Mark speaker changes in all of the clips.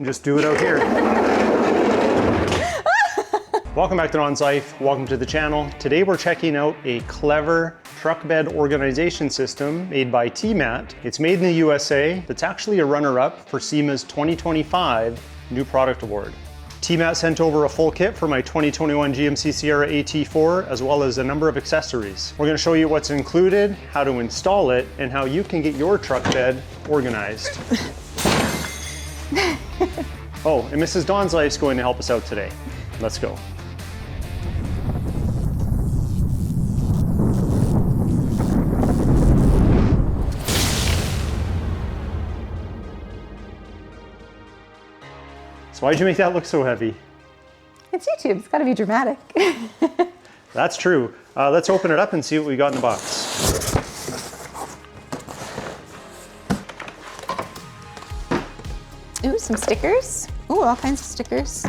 Speaker 1: Just do it out here. Welcome back to DONSLIFE. Welcome to the channel. Today we're checking out a clever truck bed organization system made by TMAT. It's made in the USA. It's actually a runner-up for SEMA's 2025 New Product Award. TMAT sent over a full kit for my 2021 GMC Sierra AT4, as well as a number of accessories. We're going to show you what's included, how to install it, and how you can get your truck bed organized. Oh, and Mrs. DONSLIFE is going to help us out today. Let's go. So why'd you make that look so heavy?
Speaker 2: It's YouTube, it's gotta be dramatic.
Speaker 1: That's true. Let's open it up and see what we got in the box.
Speaker 2: Ooh, some stickers. Ooh, all kinds of stickers.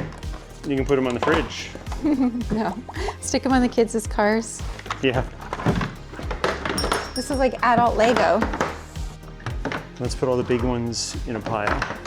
Speaker 1: You can put them on the fridge.
Speaker 2: No, stick them on the kids' cars.
Speaker 1: Yeah.
Speaker 2: This is like adult Lego.
Speaker 1: Let's put all the big ones in a pile.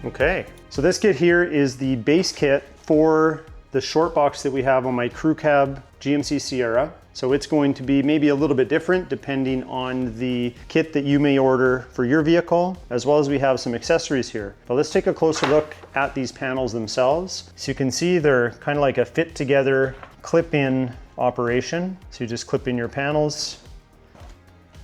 Speaker 1: Okay, so this kit here is the base kit for the short box that we have on my crew cab GMC Sierra. So it's going to be maybe a little bit different depending on the kit that you may order for your vehicle, as well as we have some accessories here. But let's take a closer look at these panels themselves. So you can see they're kind of like a fit together clip-in operation. So you just clip in your panels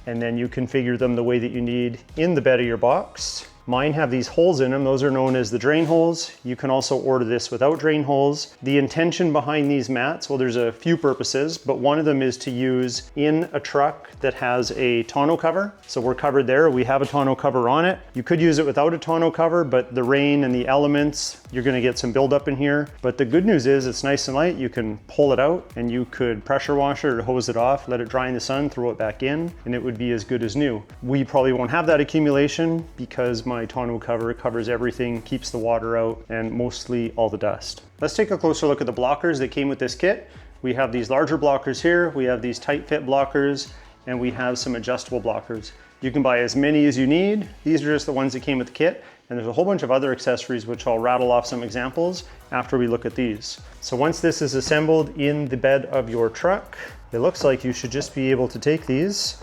Speaker 1: and then you configure them the way that you need in the bed of your box. Mine have these holes in them. Those are known as the drain holes. You can also order this without drain holes. The intention behind these mats, well, there's a few purposes, but one of them is to use in a truck that has a tonneau cover. So we're covered there. We have a tonneau cover on it. You could use it without a tonneau cover, but the rain and the elements, you're gonna get some buildup in here. But the good news is it's nice and light. You can pull it out and you could pressure wash it or hose it off, let it dry in the sun, throw it back in, and it would be as good as new. We probably won't have that accumulation because my tonneau cover covers everything, keeps the water out, and mostly all the dust. Let's take a closer look at the blockers that came with this kit. We have these larger blockers here, we have these tight fit blockers, and we have some adjustable blockers. You can buy as many as you need. These are just the ones that came with the kit, and there's a whole bunch of other accessories which I'll rattle off some examples after we look at these. So once this is assembled in the bed of your truck, it looks like you should just be able to take these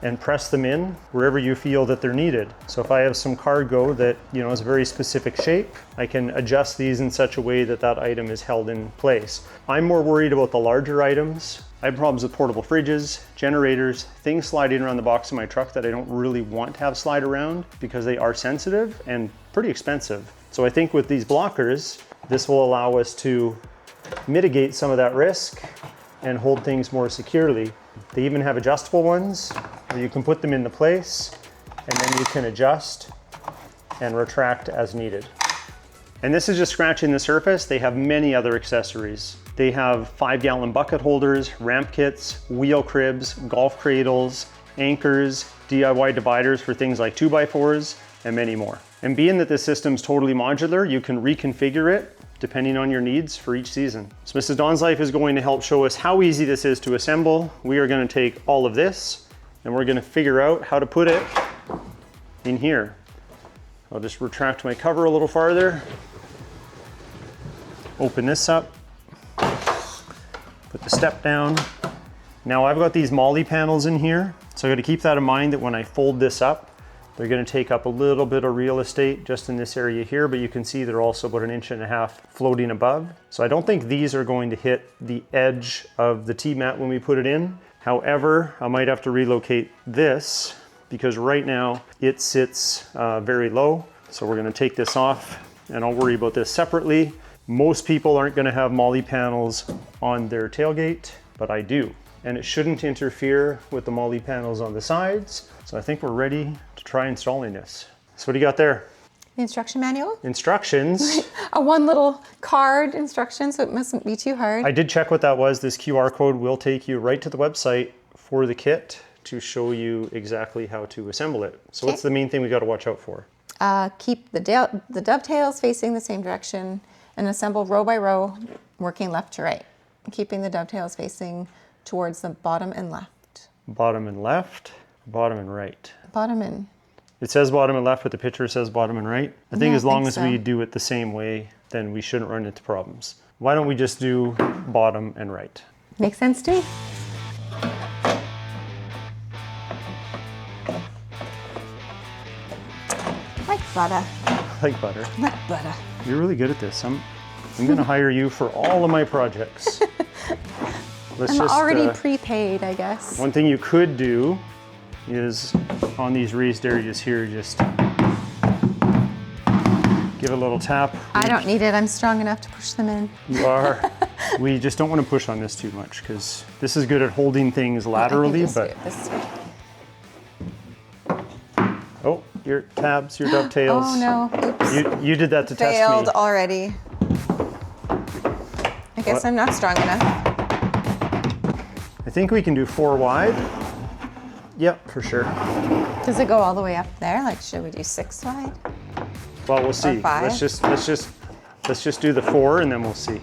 Speaker 1: and press them in wherever you feel that they're needed. So if I have some cargo that is a very specific shape, I can adjust these in such a way that that item is held in place. I'm more worried about the larger items. I have problems with portable fridges, generators, things sliding around the box of my truck that I don't really want to have slide around because they are sensitive and pretty expensive. So I think with these blockers, this will allow us to mitigate some of that risk and hold things more securely. They even have adjustable ones where you can put them into place and then you can adjust and retract as needed. And this is just scratching the surface. They have many other accessories. They have 5-gallon bucket holders, ramp kits, wheel cribs, golf cradles, anchors, DIY dividers for things like 2x4s, and many more. And being that this system's totally modular, you can reconfigure it depending on your needs for each season. So Mrs. DONSLIFE is going to help show us how easy this is to assemble. We are going to take all of this and we're going to figure out how to put it in here. I'll just retract my cover a little farther. Open this up. Put the step down. Now I've got these MOLLE panels in here, so I got to keep that in mind that when I fold this up, they're going to take up a little bit of real estate just in this area here, but you can see they're also about 1.5 inches floating above. So I don't think these are going to hit the edge of the TMAT when we put it in. However, I might have to relocate this because right now it sits very low. So we're going to take this off and I'll worry about this separately. Most people aren't going to have MOLLE panels on their tailgate, but I do. And it shouldn't interfere with the MOLLE panels on the sides. So I think we're ready to try installing this. So what do you got there?
Speaker 2: The instruction manual?
Speaker 1: Instructions.
Speaker 2: A one little card instruction, so it mustn't be too hard.
Speaker 1: I did check what that was. This QR code will take you right to the website for the kit to show you exactly how to assemble it. So what's the main thing we got to watch out for?
Speaker 2: Keep the dovetails facing the same direction and assemble row by row, working left to right, keeping the dovetails facing towards the bottom and left.
Speaker 1: bottom and left, bottom and right.
Speaker 2: Bottom and...
Speaker 1: It says bottom and left, but the picture says bottom and right. I think
Speaker 2: Yeah,
Speaker 1: as long as
Speaker 2: so.
Speaker 1: we do it the same way, then we shouldn't run into problems. Why don't we just do bottom and right?
Speaker 2: Makes sense to me. Like butter.
Speaker 1: Like butter.
Speaker 2: Like butter.
Speaker 1: You're really good at this. I'm gonna hire you for all of my projects. Let's
Speaker 2: I'm already prepaid, I guess.
Speaker 1: one thing you could do is on these raised areas here, just give a little tap.
Speaker 2: I don't need it. I'm strong enough to push them in.
Speaker 1: You are. We just don't want to push on this too much because this is good at holding things laterally, but
Speaker 2: This way.
Speaker 1: oh, your tabs, your dovetails.
Speaker 2: Oh no! Oops.
Speaker 1: You did that to test
Speaker 2: Failed
Speaker 1: me.
Speaker 2: already. I guess
Speaker 1: What?
Speaker 2: I'm not strong enough.
Speaker 1: I think we can do 4 wide. Yep, for sure.
Speaker 2: Does it go all the way up there? Like, should we do 6 wide?
Speaker 1: Well, we'll see.
Speaker 2: 5?
Speaker 1: Let's just do the 4 and then we'll see.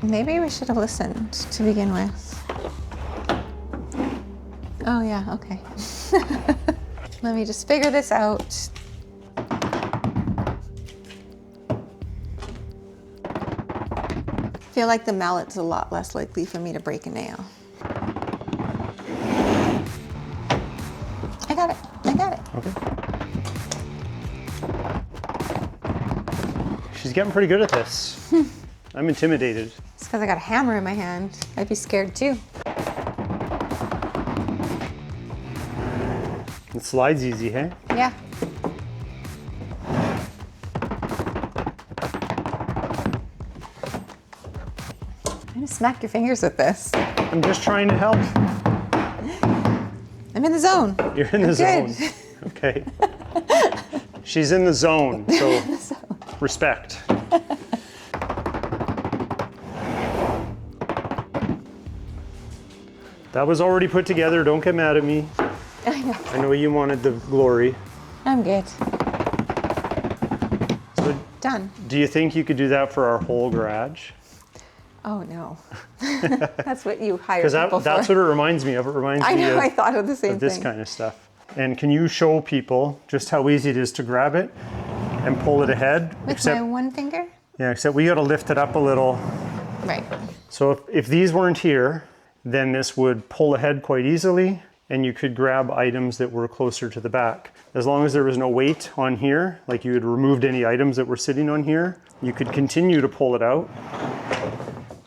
Speaker 2: Maybe we should have listened to begin with. Oh yeah, okay. Let me just figure this out. I feel like the mallet's a lot less likely for me to break a nail. I got it. I got it.
Speaker 1: Okay. She's getting pretty good at this. I'm intimidated.
Speaker 2: It's because I got a hammer in my hand. I'd be scared too.
Speaker 1: It slides easy, hey?
Speaker 2: Yeah. I'm gonna smack your fingers with this.
Speaker 1: I'm just trying to help.
Speaker 2: I'm in the zone.
Speaker 1: You're in the
Speaker 2: Good.
Speaker 1: zone. Okay. She's in the zone, so respect. That was already put together. Don't get mad at me.
Speaker 2: I know.
Speaker 1: I know you wanted the glory.
Speaker 2: I'm good.
Speaker 1: So
Speaker 2: Done.
Speaker 1: do you think you could do that for our whole garage?
Speaker 2: Oh no. That's what you hire
Speaker 1: Because
Speaker 2: people
Speaker 1: that's
Speaker 2: for.
Speaker 1: what it reminds me of. It reminds
Speaker 2: I
Speaker 1: me
Speaker 2: know. I
Speaker 1: of,
Speaker 2: thought of the same
Speaker 1: of this
Speaker 2: thing.
Speaker 1: kind of stuff. And can you show people just how easy it is to grab it and pull it ahead?
Speaker 2: With my one finger?
Speaker 1: Yeah, except we got to lift it up a little.
Speaker 2: Right.
Speaker 1: So if these weren't here, then this would pull ahead quite easily and you could grab items that were closer to the back. As long as there was no weight on here, like you had removed any items that were sitting on here, you could continue to pull it out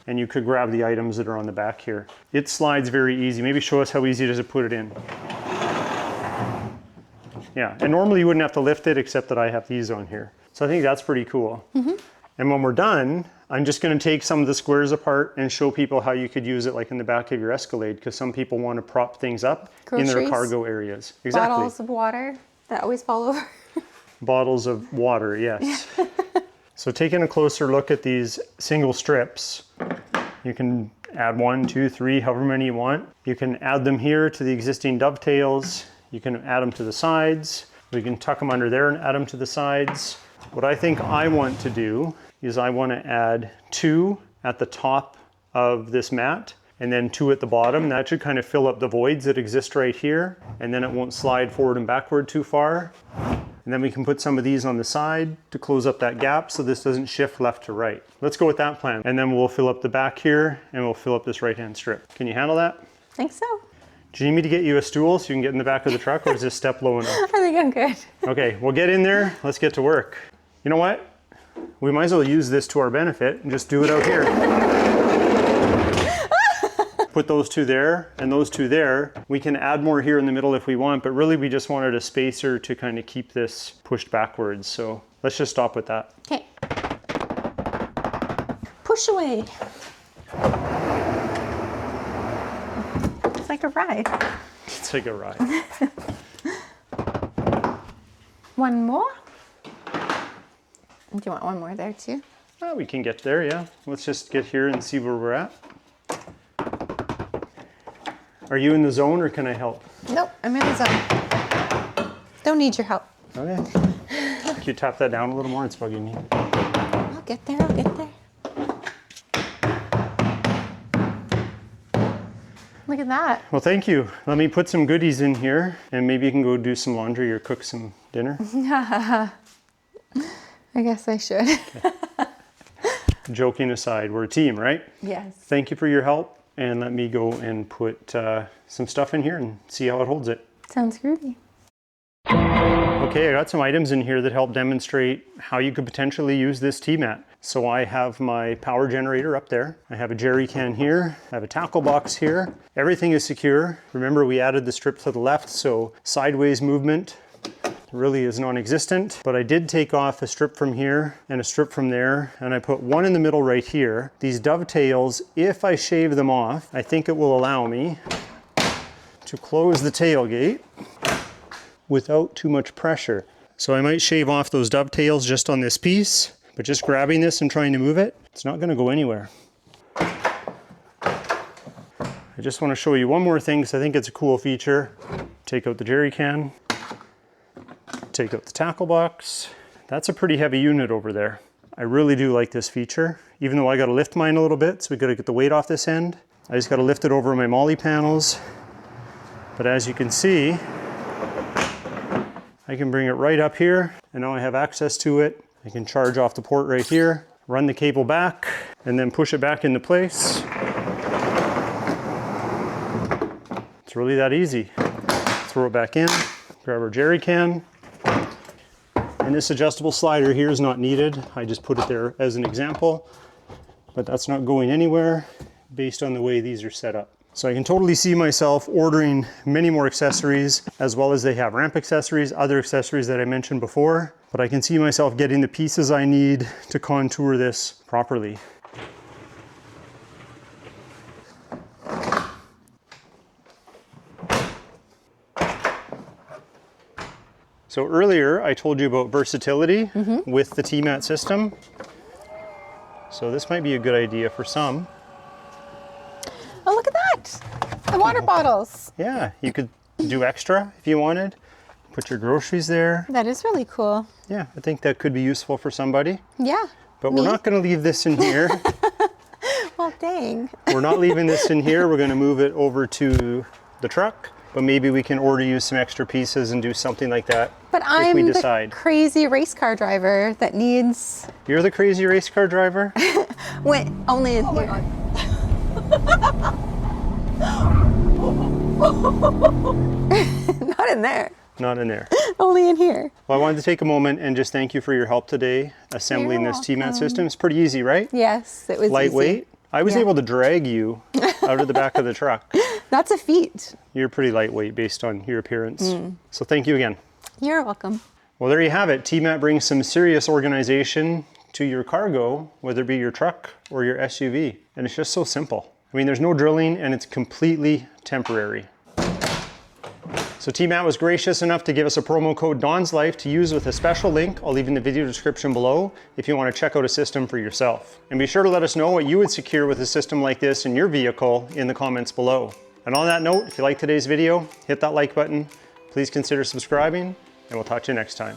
Speaker 1: and you could grab the items that are on the back here. It slides very easy. Maybe show us how easy it is to put it in. Yeah, and normally you wouldn't have to lift it except that I have these on here. So I think that's pretty cool. And when we're done, I'm just gonna take some of the squares apart and show people how you could use it like in the back of your Escalade, because some people want to prop things up in their
Speaker 2: Groceries.
Speaker 1: cargo areas. Exactly.
Speaker 2: Bottles of water that always fall over.
Speaker 1: Bottles of water, yes. So taking a closer look at these single strips, you can add 1, 2, 3, however many you want. You can add them here to the existing dovetails. You can add them to the sides. We can tuck them under there and add them to the sides. What I think I want to do is I want to add 2 at the top of this mat and then 2 at the bottom. That should kind of fill up the voids that exist right here, and then it won't slide forward and backward too far. And then we can put some of these on the side to close up that gap so this doesn't shift left to right. Let's go with that plan. And then we'll fill up the back here and we'll fill up this right-hand strip. Can you handle that?
Speaker 2: I think so.
Speaker 1: Do you need me to get you a stool so you can get in the back of the truck, or is this step low enough?
Speaker 2: I think I'm good.
Speaker 1: Okay, we'll get in there. Let's get to work. You know what? We might as well use this to our benefit and just do it out here. Put those 2 there and those 2 there. We can add more here in the middle if we want, but really we just wanted a spacer to kind of keep this pushed backwards. So let's just stop with that.
Speaker 2: Okay. Push away. It's like a ride.
Speaker 1: It's like a ride.
Speaker 2: One more? Do you want one more there too?
Speaker 1: We can get there, yeah. Let's just get here and see where we're at. Are you in the zone or can I help?
Speaker 2: Nope, I'm in the zone. Don't need your help.
Speaker 1: Okay. Can you tap that down a little more? It's bugging me.
Speaker 2: I'll get there, I'll get there. Look at that.
Speaker 1: Well, thank you. Let me put some goodies in here and maybe you can go do some laundry or cook some dinner.
Speaker 2: I guess I should.
Speaker 1: Okay. Joking aside, we're a team, right?
Speaker 2: Yes.
Speaker 1: Thank you for your help, and let me go and put some stuff in here and see how it holds it.
Speaker 2: Sounds groovy.
Speaker 1: Okay, I got some items in here that help demonstrate how you could potentially use this TMAT. So I have my power generator up there. I have a jerry can here. I have a tackle box here. Everything is secure. Remember, we added the strip to the left, so sideways movement really is non-existent, but I did take off a strip from here and a strip from there, and I put one in the middle right here. These dovetails, if I shave them off, I think it will allow me to close the tailgate without too much pressure. So I might shave off those dovetails just on this piece, but just grabbing this and trying to move it, it's not gonna go anywhere. I just wanna show you one more thing because I think it's a cool feature. Take out the jerry can. Take out the tackle box. That's a pretty heavy unit over there. I really do like this feature, even though I gotta lift mine a little bit, so we gotta get the weight off this end. I just gotta lift it over my molly panels. But as you can see, I can bring it right up here, and now I have access to it. I can charge off the port right here, run the cable back, and then push it back into place. It's really that easy. Throw it back in, grab our jerry can. And this adjustable slider here is not needed. I just put it there as an example, but that's not going anywhere based on the way these are set up. So I can totally see myself ordering many more accessories, as well as they have ramp accessories, other accessories that I mentioned before, but I can see myself getting the pieces I need to contour this properly. So earlier I told you about versatility with the TMAT system. So this might be a good idea for some.
Speaker 2: Oh, look at that. The water bottles.
Speaker 1: Yeah, you could do extra if you wanted. Put your groceries there.
Speaker 2: That is really cool.
Speaker 1: Yeah, I think that could be useful for somebody.
Speaker 2: Yeah.
Speaker 1: But we're not going to leave this in here.
Speaker 2: Well, dang.
Speaker 1: We're not leaving this in here. We're going to move it over to the truck. But maybe we can order you some extra pieces and do something like that.
Speaker 2: But I'm the crazy race car driver that needs...
Speaker 1: You're the crazy race car driver?
Speaker 2: Wait, only in here. Not in there.
Speaker 1: Not in there.
Speaker 2: Only in here.
Speaker 1: Well, I wanted to take a moment and just thank you for your help today assembling this TMAT system. It's pretty easy, right?
Speaker 2: Yes, it was
Speaker 1: lightweight.
Speaker 2: Easy.
Speaker 1: I was able to drag you out of the back of the truck.
Speaker 2: That's a feat.
Speaker 1: You're pretty lightweight based on your appearance. So thank you again.
Speaker 2: You're welcome.
Speaker 1: Well, there you have it. TMAT brings some serious organization to your cargo, whether it be your truck or your SUV. And it's just so simple. I mean, there's no drilling and it's completely temporary. So TMAT was gracious enough to give us a promo code DONSLIFE to use with a special link I'll leave in the video description below if you want to check out a system for yourself. And be sure to let us know what you would secure with a system like this in your vehicle in the comments below. And on that note, if you liked today's video, hit that like button. Please consider subscribing, and we'll talk to you next time.